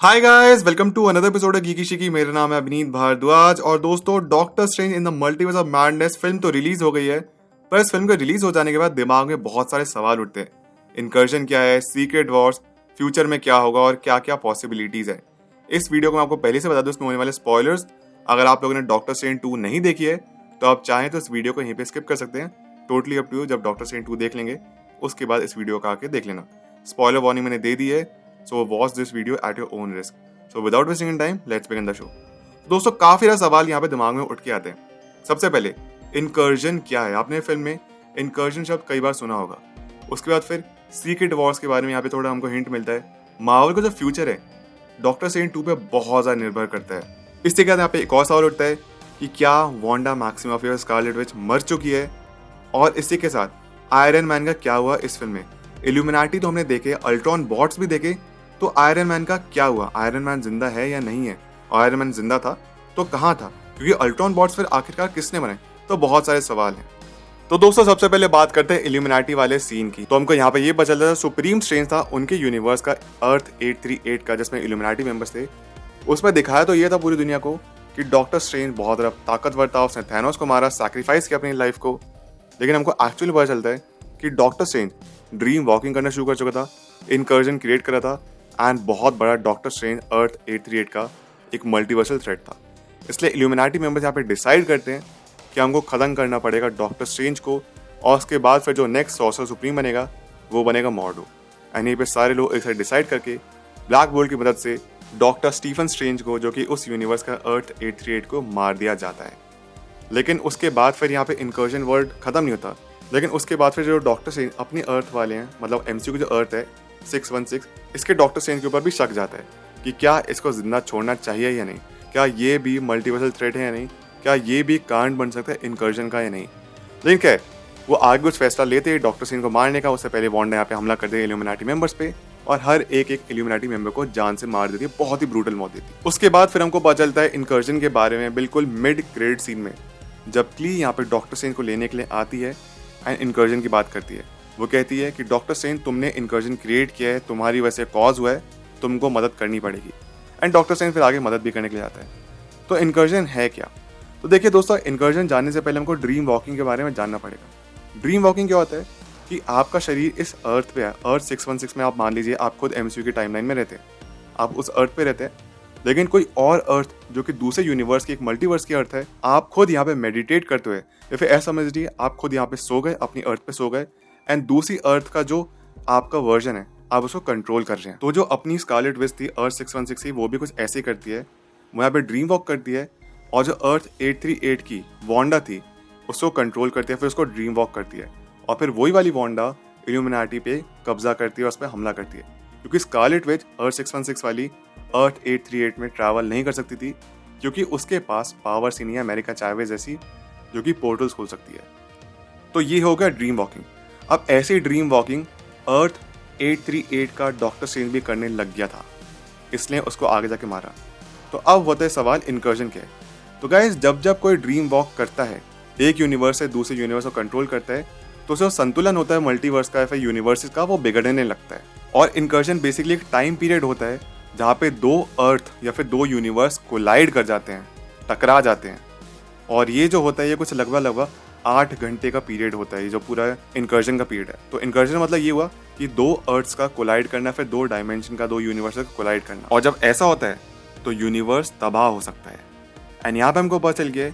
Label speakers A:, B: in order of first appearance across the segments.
A: Hi guys, welcome to another episode of geeky shiky. मेरा नाम है अभिनीत भारद्वाज और दोस्तों, doctor strange in the multiverse of madness film तो रिलीज हो गई है, पर इस फिल्म के रिलीज हो जाने के बाद दिमाग में बहुत सारे सवाल उठते हैं। इनकर्जन क्या है, सीक्रेट वॉर्स, फ्यूचर में क्या होगा और क्या क्या पॉसिबिलिटीज है। इस वीडियो को मैं आपको पहले से बता दूं, इसमें होने वाले स्पॉयलर्स। अगर आप लोगों ने डॉक्टर स्ट्रेंज 2 नहीं देखी है तो आप चाहें तो इस वीडियो को यहीं पे स्किप कर सकते हैं। Totally up to you. जब डॉक्टर स्ट्रेंज 2 देख लेंगे उसके बाद इस वीडियो का आके देख लेना। स्पॉइलर वार्निंग मैंने दे दी है, so watch this video at your own risk. So without wasting any time, let's begin the show. दोस्तों, काफी सारे सवाल यहाँ पे दिमाग में उठ के आते हैं। सबसे पहले, इनकर्जन क्या है? आपने फिल्म में इनकर्जन शब्द कई बार सुना होगा। उसके बाद फिर सीक्रेट वॉर्स के बारे में यहाँ पे थोड़ा हमको हिंट मिलता है। मार्वल का जो फ्यूचर है डॉक्टर स्ट्रेंज 2 पे बहुत ज्यादा निर्भर करता है। इसके बाद यहाँ पे एक और सवाल उठता है कि क्या वांडा मैक्सिमोफ या स्कारलेट विच मर चुकी है, और इसी के साथ आयरन मैन का क्या हुआ इस फिल्म में। इल्यूमिनाटी तो हमने देखे, अल्ट्रॉन बॉट्स भी देखे, तो आयरन मैन का क्या हुआ? आयरन मैन जिंदा है या नहीं है? और आयरन मैन जिंदा था तो कहाँ था? क्योंकि अल्ट्रॉन बॉट्स फिर आखिरकार किसने बनाए? तो बहुत सारे सवाल हैं। तो दोस्तों, सबसे पहले बात करते हैं इल्यूमिनाटी वाले सीन की। तो हमको यहाँ पे ये पता चलता था सुप्रीम स्ट्रेंज था उनके यूनिवर्स का, अर्थ 838 का, जिसमें इल्यूमिनाटी मेंबर्स थे। उसमें दिखाया तो ये था पूरी दुनिया को कि डॉक्टर स्ट्रेंज बहुत ज्यादा ताकतवर था, उसने थैनोस को मारा, सैक्रिफाइस किया अपनी लाइफ को। लेकिन हमको एक्चुअली पता चलता है कि डॉक्टर स्ट्रेंज ड्रीम वॉकिंग करना शुरू कर चुका था, इनकर्जन क्रिएट करा था, एंड बहुत बड़ा डॉक्टर स्ट्रेंज अर्थ 838 का एक मल्टीवर्सल थ्रेट था। इसलिए इल्यूमिनाटी मेंबर्स यहाँ पे डिसाइड करते हैं कि हमको खत्म करना पड़ेगा डॉक्टर स्ट्रेंज को, और उसके बाद फिर जो नेक्स्ट सॉर्सर सुप्रीम बनेगा वो बनेगा मॉर्डो। एंड यहीं पे सारे लोग एक साथ डिसाइड करके ब्लैक बोल्ट की मदद से डॉक्टर स्टीफन स्ट्रेंज को, जो कि उस यूनिवर्स का अर्थ 838 को, मार दिया जाता है। लेकिन उसके बाद फिर यहाँ पे इनकर्जन वर्ल्ड खत्म नहीं होता। लेकिन उसके बाद फिर जो डॉक्टर स्ट्रेंज अपने अर्थ वाले हैं, मतलब एमसीयू की जो अर्थ है 616, इसके डॉक्टर स्ट्रेंज के ऊपर भी शक जाता है कि क्या इसको जिंदा छोड़ना चाहिए या नहीं, क्या ये भी मल्टीवर्सल थ्रेट है या नहीं, क्या ये भी कांड बन सकता है इनकर्जन का या नहीं। लेकिन क्या है, वो आगे कुछ फैसला लेते हैं डॉक्टर स्ट्रेंज को मारने का। उससे पहले वांडा यहाँ पे हमला कर देती है इल्यूमिनाटी मेंबर्स पे, और हर एक इल्यूमिनाटी मेंबर को जान से मार देती है, बहुत ही ब्रूटल मौत देती है। उसके बाद फिर हमको पता चलता है इनकर्जन के बारे में बिल्कुल मिड क्रेडिट सीन में, जब क्ली यहाँ पे डॉक्टर स्ट्रेंज को लेने के लिए आती है एंड इनकर्जन की बात करती है। वो कहती है कि डॉक्टर स्ट्रेंज, तुमने इनकर्जन क्रिएट किया है, तुम्हारी वजह से कॉज हुआ है, तुमको मदद करनी पड़ेगी। एंड डॉक्टर स्ट्रेंज फिर आगे मदद भी करने के लिए आता है। तो इनकर्जन है क्या? तो देखिए दोस्तों, इनकर्जन जानने से पहले हमको ड्रीम वॉकिंग के बारे में जानना पड़ेगा। ड्रीम वॉकिंग क्या होता है कि आपका शरीर इस अर्थ पे है, अर्थ 616 में। आप मान लीजिए आप खुद एमसीयू की टाइमलाइन में रहते हैं, आप उस अर्थ पे रहते हैं, लेकिन कोई और अर्थ जो कि दूसरे यूनिवर्स की, एक मल्टीवर्स की अर्थ है, आप खुद यहाँ पे मेडिटेट करते हुए, या फिर ऐसा समझ लीजिए आप खुद यहाँ पे सो गए, अपनी अर्थ पे सो गए, एंड दूसरी अर्थ का जो आपका वर्जन है आप उसको कंट्रोल कर रहे हैं। तो जो अपनी स्कारलेट विच थी अर्थ 616 की, वो भी कुछ ऐसे ही करती है, वो यहाँ पे ड्रीम वॉक करती है, और जो अर्थ 838 की वांडा थी उसको कंट्रोल करती है, फिर उसको ड्रीम वॉक करती है, और फिर वही वाली वांडा इल्यूमिनाटी पे कब्जा करती है और उस पर हमला करती है। क्योंकि स्कारलेट विच अर्थ 616 वाली अर्थ 838 में ट्रैवल नहीं कर सकती थी, क्योंकि उसके पास पावर्स ही नहीं है अमेरिका चावेज जैसी, जो कि पोर्टल्स खोल सकती है। तो ये हो गया ड्रीम वॉकिंग। अब ऐसी ड्रीम वॉकिंग अर्थ 838 का डॉक्टर स्ट्रेंज भी करने लग गया था, इसलिए उसको आगे जाके मारा। तो अब होता है सवाल, इनकर्जन क्या है? तो गाइस, जब कोई ड्रीम वॉक करता है, एक यूनिवर्स से दूसरे यूनिवर्स को कंट्रोल करता है, तो उसका संतुलन होता है मल्टीवर्स का या फिर यूनिवर्स का, वो बिगड़ने लगता है। और इनकर्जन बेसिकली एक टाइम पीरियड होता है जहाँ पे दो अर्थ या फिर दो यूनिवर्स कोलाइड कर जाते हैं, टकरा जाते हैं। और ये जो होता है ये कुछ लगभग 8 घंटे का पीरियड होता है, ये जो पूरा इनकर्जन का पीरियड है। तो इनकर्जन मतलब ये हुआ कि दो अर्थ्स का कोलाइड करना, फिर दो डायमेंशन का, दो यूनिवर्स का कोलाइड करना। और जब ऐसा होता है तो यूनिवर्स तबाह हो सकता है। एंड यहाँ पे हमको पता चल गया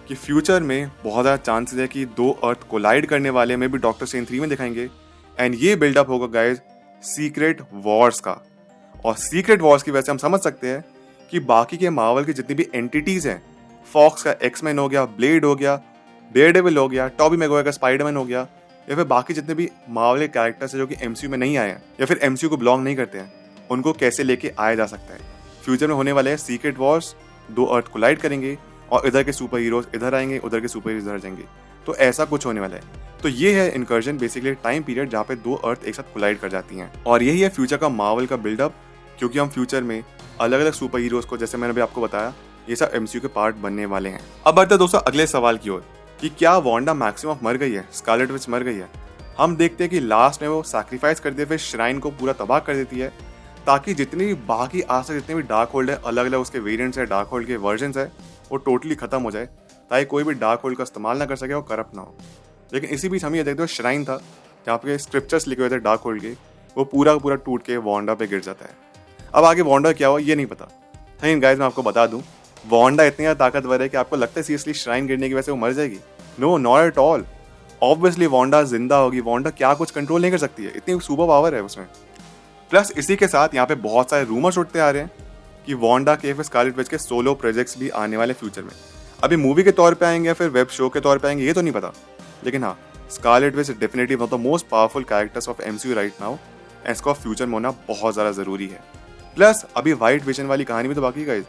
A: कि फ्यूचर में बहुत ज़्यादा चांसेस है कि दो अर्थ कोलाइड करने वाले में भी डॉक्टर स्ट्रेंज 3 में दिखाएंगे। एंड ये बिल्डअप होगा गाइज सीक्रेट वॉर्स का। और सीक्रेट वॉर्स की वजह से हम समझ सकते हैं कि बाकी के मार्वल की जितनी भी एंटिटीज हैं, फॉक्स का एक्समैन हो गया, ब्लेड हो गया, डेयरडेविल हो गया, टॉबी मैगवायर का स्पाइडरमैन हो गया, या फिर बाकी जितने भी मार्वल के कैरेक्टर्स हैं जो कि एमसीयू में नहीं आए हैं या फिर एमसीयू को बिलोंग नहीं करते हैं, उनको कैसे लेके आया जा सकता है। फ्यूचर में होने वाले हैं सीक्रेट वॉर्स, दो अर्थ कोलाइड करेंगे और इधर के सुपर हीरोज इधर आएंगे, उधर के सुपर हीरोज इधर जाएंगे। तो ऐसा कुछ होने वाला है। तो ये है इनकर्जन, बेसिकली टाइम पीरियड जहाँ पे दो अर्थ एक साथ कोलाइड कर जाती हैं। और यही है फ्यूचर का मार्वल का बिल्डअप, क्योंकि हम फ्यूचर में अलग अलग सुपर हीरोज को, जैसे मैंने अभी आपको बताया, ये सब एमसीयू के पार्ट बनने वाले हैं। अब बढ़ते दोस्तों अगले सवाल की ओर कि क्या वांडा मैक्सिमोफ मर गई है, स्कारलेट विच मर गई है। हम देखते हैं कि लास्ट में वो सैक्रिफाइस कर देती है, फिर श्राइन को पूरा तबाह कर देती है, ताकि जितनी भी बाकी आज तक जितने भी डार्क होल्ड है, अलग अलग उसके वेरिएंट्स है, डार्क होल्ड के वर्जन्स है, वो टोटली खत्म हो जाए, ताकि कोई भी डार्क होल्ड का इस्तेमाल ना कर सके और करप्ट ना हो। लेकिन इसी बीच हम ये देखते हो श्राइन था जहाँ पे स्क्रिप्चर्स लिखे हुए थे डार्क होल्ड के, वो पूरा का पूरा टूट के वांडा पे गिर जाता है। अब आगे वांडा क्या हुआ ये नहीं पता। लेकिन गाइस मैं आपको बता दूं, वांडा इतनी ज़्यादा ताकतवर है कि आपको लगता है सीरियसली श्राइन गिरने की वजह से वो मर जाएगी? No, not at all. Obviously Wanda जिंदा होगी। वांडा क्या कुछ कंट्रोल नहीं कर सकती है, इतनी सुपर पावर है उसमें। प्लस इसी के साथ यहाँ पे बहुत सारे रूमर्स उठते आ रहे हैं कि वांडा के फिर स्कारलेट विच के सोलो प्रोजेक्ट्स भी आने वाले फ्यूचर में। अभी मूवी के तौर पे आएंगे या फिर वेब शो के तौर पे आएंगे ये तो नहीं पता, लेकिन हाँ, Scarlet Witch definitely one of the most powerful characters of MCU right now. इसका फ्यूचर में होना बहुत ज़्यादा ज़रूरी है। प्लस अभी वाइट विजन वाली कहानी भी तो बाकी गाइस।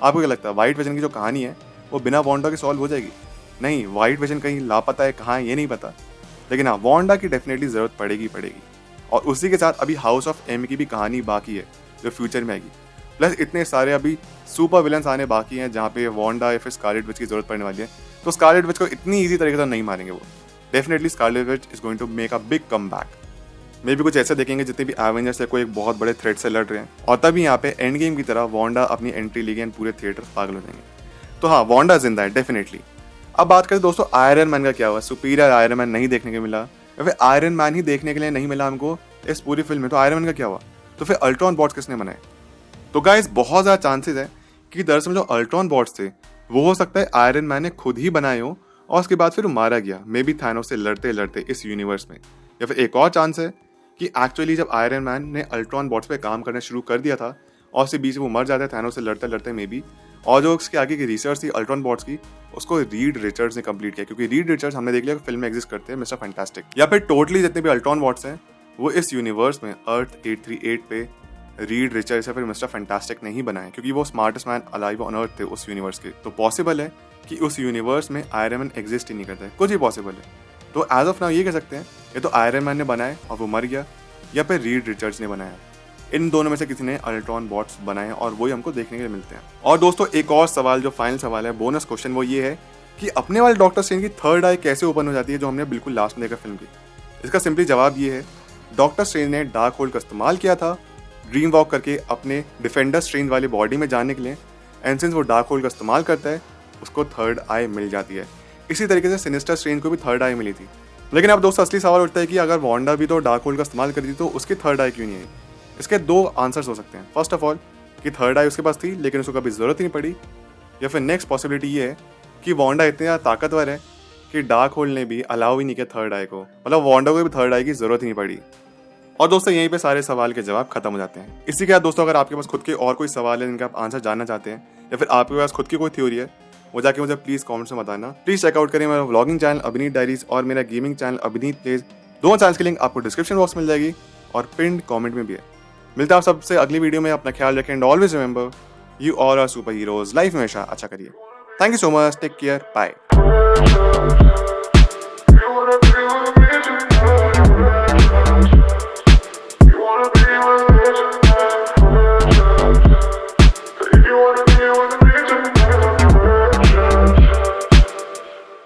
A: आपको क्या लगता है वाइट विजन की जो कहानी है वो बिना वांडा के सॉल्व हो जाएगी? नहीं, वाइट विजन कहीं लापता है, कहाँ है ये नहीं पता, लेकिन हाँ, वांडा की डेफिनेटली ज़रूरत पड़ेगी। और उसी के साथ अभी हाउस ऑफ M की भी कहानी बाकी है जो फ्यूचर में आएगी। प्लस इतने सारे अभी सुपर विलन्स आने बाकी हैं जहाँ पे वांडा या फिर स्कारलेट विच की जरूरत पड़ने वाली है। तो स्कारलेट विच को इतनी ईजी तरीके से नहीं मारेंगे वो। Definitely scarlet witch is going to make a big come back. मे भी कुछ ऐसे देखेंगे जितने भी एवेंजर्स है कोई एक बहुत बड़े थ्रेट से लड़ रहे हैं, और तभी यहाँ पे एंड गेम की तरह वांडा अपनी एंट्री लेगी एंड पूरे थिएटर पागल हो जाएंगे। तो हाँ, वांडा जिंदा है डेफिनेटली। अब बात करें दोस्तों आयरन मैन का क्या हुआ। सुपीरियर आयरन मैन नहीं देखने को मिला, या फिर आयरन मैन ही देखने के लिए नहीं मिला हमको इस पूरी फिल्म में। तो आयरन मैन का क्या हुआ? तो फिर अल्ट्रॉन बॉट्स किसने बनाए? तो गाइस बहुत ज़्यादा चांसेस है कि दरअसल जो अल्ट्रॉन बॉट्स थे वो हो सकता है आयरन मैन ने खुद ही बनाए हो और उसके बाद फिर मारा गया, मे बी थानोस से लड़ते लड़ते इस यूनिवर्स में। या फिर एक और चांस है कि एक्चुअली जब आयरन मैन ने अल्ट्रॉन बॉट्स पे काम करना शुरू कर दिया था और उसके बीच में वो मर जाता है थानोस से लड़ते लड़ते मे बी, और जो उसके आगे की रिसर्च थी अल्ट्रॉन बॉट्स की उसको रीड रिचर्ड्स ने कंप्लीट किया, क्योंकि रीड रिचर्ड्स हमने देख लिया फिल्म में एग्जिस्ट करते हैं मिस्टर फैंटास्टिक। या फिर टोटली जितने भी अल्ट्रॉन बॉट्स हैं वो इस यूनिवर्स में अर्थ 838 पे रीड रिचर्ड्स या फिर मिस्टर फैंटास्टिक ने ही बनाए, क्योंकि वो smartest man alive on earth थे उस यूनिवर्स के। तो पॉसिबल है कि उस यूनिवर्स में आयरन मैन एग्जिस्ट ही नहीं करता है, कुछ ही पॉसिबल है। तो एज ऑफ नाउ ये कह सकते हैं ये तो आयरन मैन ने बनाए और वो मर गया, या फिर रीड रिचर्ड्स ने बनाया। इन दोनों में से किसी ने अल्ट्रॉन बॉट्स बनाए और वही हमको देखने के लिए मिलते हैं। और दोस्तों एक और सवाल, जो फाइनल सवाल है, बोनस क्वेश्चन, वो ये है कि अपने वाले डॉक्टर स्ट्रेंज की थर्ड आई कैसे ओपन हो जाती है जो हमने बिल्कुल लास्ट में देखा फिल्म की। इसका सिंपली जवाब ये है, डॉक्टर स्ट्रेंज ने डार्क होल्ड का इस्तेमाल किया था ड्रीम वॉक करके अपने डिफेंडर स्ट्रेंज वाली बॉडी में जाने के लिए, एंड सिंस वो डार्क होल्ड का इस्तेमाल करता है उसको थर्ड आई मिल जाती है। इसी तरीके से सिनिस्टर स्ट्रेंज को भी थर्ड आई मिली थी। लेकिन अब दोस्तों असली सवाल उठता है कि अगर वांडा भी तो डार्क होल्ड का इस्तेमाल करती तो उसकी थर्ड आई क्यों नहीं आई? इसके दो आंसर्स हो सकते हैं। फर्स्ट ऑफ ऑल कि थर्ड आई उसके पास थी लेकिन उसको कभी ज़रूरत ही नहीं पड़ी, या फिर नेक्स्ट पॉसिबिलिटी ये है कि वांडा इतनी ज़्यादा ताकतवर है कि डार्क होल्ड ने भी अलाउ ही नहीं किया थर्ड आई को, मतलब वांडा को भी थर्ड आई की ज़रूरत ही नहीं पड़ी। और दोस्तों यहीं पे सारे सवाल के जवाब खत्म हो जाते हैं। इसी के साथ दोस्तों अगर आपके पास खुद के और कोई सवाल है जिनका आप आंसर जानना चाहते हैं, या फिर आपके पास खुद की कोई थ्योरी है, वो जाके मुझे प्लीज़ कमेंट्स में बताना। प्लीज़ चेकआउट करें मेरा व्लॉगिंग चैनल अभिनीत डायरीज और मेरा गेमिंग चैनल अभिनीत प्लेज। दोनों चैनल्स की लिंक आपको डिस्क्रिप्शन बॉक्स मिल जाएगी और पिन कमेंट में भी है। मिलता है आप सबसे अगली वीडियो में। अपना ख्याल रखें and always remember you all are super heroes. Life में हमेशा अच्छा करिए। Thank you so much, take care, bye.